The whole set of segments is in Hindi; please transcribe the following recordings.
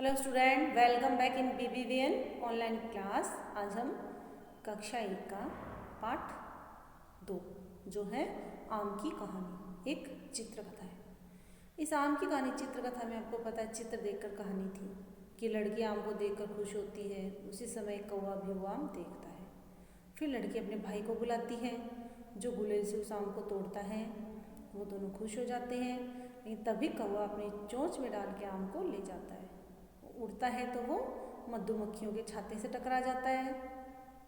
Hello student, welcome back in BBVN online class. आज हम कक्षा 1 का पाठ 2 जो है आम की कहानी, एक चित्रकथा है। इस आम की कहानी चित्रकथा में आपको पता है चित्र देखकर कहानी थी कि लड़की आम को देखकर खुश होती है। उसी समय कौवा भी वो आम देखता है। फिर लड़की अपने भाई को बुलाती है जो गुलेल से उस आम को तोड़ता है। वो दोनों खुश हो जाते हैं, लेकिन तभी कौवा अपनी चोंच में डाल के आम को ले जाता है। उड़ता है तो वो मधुमक्खियों के छाते से टकरा जाता है।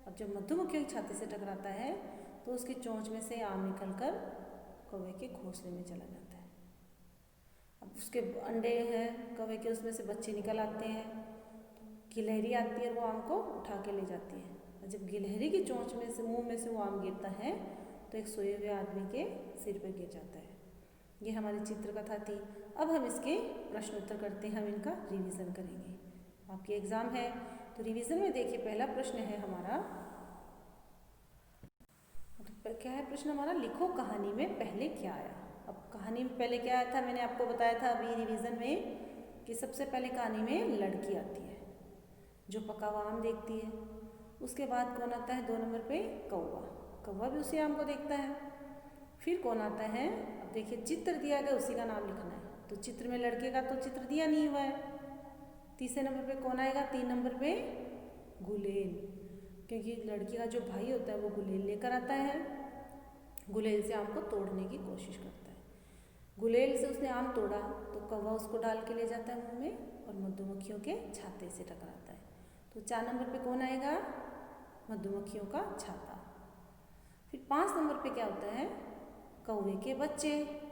और जब मधुमक्खियों के छाते से टकराता है तो उसकी चोंच में से आम निकलकर कौवे के घोंसले में चला जाता है। अब उसके अंडे हैं कौवे के, उसमें से बच्चे निकल आते हैं। गिलहरी आती है और वो आम को उठा के ले जाती है। और जब गिलहरी की चोंच में से मुंह में से वो आम गिरता है तो एक सोए हुए आदमी के सिर पर गिर जाता है। ये हमारी चित्रकथा थी। अब हम इसके प्रश्न उत्तर करते हैं, हम इनका रिवीजन करेंगे। आपके एग्जाम है तो रिवीजन में देखिए, पहला प्रश्न है हमारा, क्या है प्रश्न हमारा, लिखो कहानी में पहले क्या आया। अब कहानी में पहले क्या आया था, मैंने आपको बताया था अभी रिवीजन में कि सबसे पहले कहानी में लड़की आती है जो पका हुआ आम देखती है। उसके बाद कौन आता है 2 नंबर पे, कौवा। कौवा भी उसी आम को देखता है। फिर कौन आता है, अब देखिए चित्र दिया गया, उसी का नाम लिखना है। तो चित्र में लड़के का तो चित्र दिया नहीं हुआ है। तीसरे नंबर पे कौन आएगा, 3 नंबर पे गुलेल, क्योंकि लड़की का जो भाई होता है वो गुलेल लेकर आता है। गुलेल से आम को तोड़ने की कोशिश करता है। गुलेल से उसने आम तोड़ा तो कौवा उसको डाल के ले जाता है मुंह में और मधुमक्खियों के छाते से टकराता है। तो 4 नंबर पे कौन आएगा, मधुमक्खियों का छाता। फिर 5 नंबर पे क्या होता है, कौवे के बच्चे,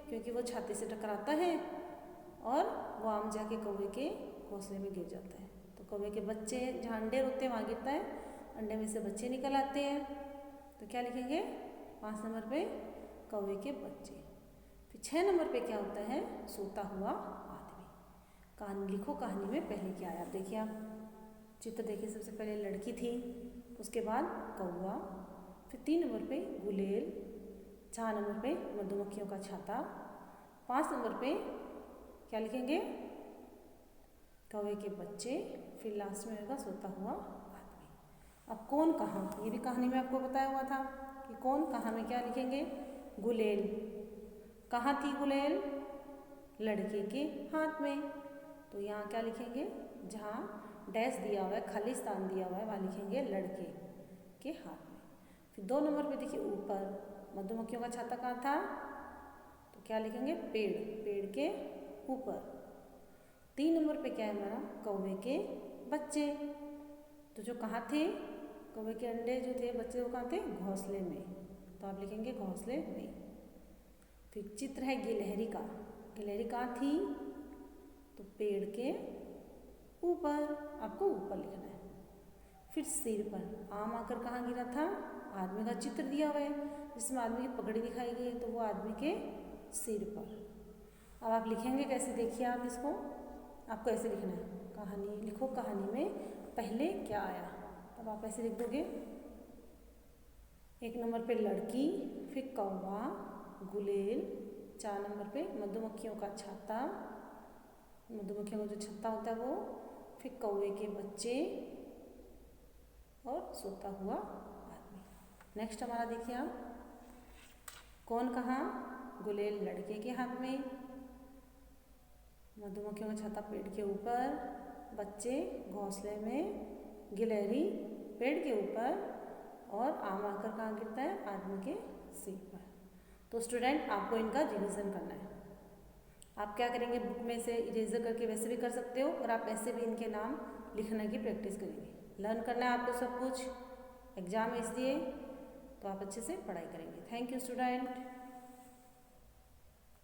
क्योंकि वो छाते से टकराता है और वो आम जाके कौवे के घोंसले में गिर जाता है। तो कौवे के बच्चे जहाँ अंडे होते हैं वहाँ गिरता है, अंडे में से बच्चे निकल आते हैं। तो क्या लिखेंगे 5 नंबर पे, कौवे के बच्चे। फिर 6 नंबर पे क्या होता है, सोता हुआ आदमी। कहानी लिखो, कहानी में पहले क्या आया। देखिए आप चित्र देखिए, सबसे पहले लड़की थी, उसके बाद कौवा, फिर 3 नंबर पे गुलेल, 4 नंबर पे मधुमक्खियों का छाता, 5 नंबर पे क्या लिखेंगे, कौवे के बच्चे, फिर लास्ट में होगा सोता हुआ आदमी। अब कौन कहाँ, ये भी कहानी में आपको बताया हुआ था कि कौन कहाँ में क्या लिखेंगे, गुलेल। कहाँ थी गुलेल, लड़के के हाथ में। तो यहाँ क्या लिखेंगे, जहाँ डैश दिया हुआ है, खाली स्थान दिया हुआ है, वहाँ लिखेंगे लड़के के हाथ में। फिर 2 नंबर पे देखिए ऊपर, मधुमक्खियों का छाता कहाँ था, तो क्या लिखेंगे, पेड़, पेड़ के ऊपर। 3 नंबर पे क्या है हमारा, कौवे के बच्चे। तो जो कहाँ थे, कौवे के अंडे जो थे, बच्चे वो कहाँ थे, घोंसले में। तो आप लिखेंगे घोंसले में। फिर चित्र है गिलहरी का, गिलहरी कहाँ थी, तो पेड़ के ऊपर, आपको ऊपर लिखना है। फिर सिर पर, आम आकर कहाँ गिरा था, आदमी का चित्र दिया हुआ है जिसमें आदमी की पगड़ी दिखाई गई है, तो वो आदमी के सिर पर। अब आप लिखेंगे कैसे, देखिए आप इसको, आपको ऐसे लिखना है, कहानी लिखो, कहानी में पहले क्या आया। अब आप ऐसे लिख दोगे, 1 नंबर पे लड़की, फिर कौवा, गुलेल, 4 नंबर पे मधुमक्खियों का छाता, मधुमक्खियों का जो छत्ता होता है वो, फिर कौवे के बच्चे और सोता हुआ आदमी। नेक्स्ट हमारा देखिए आप, कौन कहाँ, गुलेल लड़के के हाथ में, मधुमक्खियों का छत्ता पेड़ के ऊपर, बच्चे घोंसले में, गिलहरी पेड़ के ऊपर, और आम आकर कहाँ गिरता है, आदमी के सिर पर। तो स्टूडेंट आपको इनका रिवीजन करना है। आप क्या करेंगे, बुक में से इरेजर करके वैसे भी कर सकते हो, और आप ऐसे भी इनके नाम लिखने की प्रैक्टिस करेंगे। लर्न करना है आपको सब कुछ, एग्जाम है इसलिए, तो आप अच्छे से पढ़ाई करेंगे। Thank you student.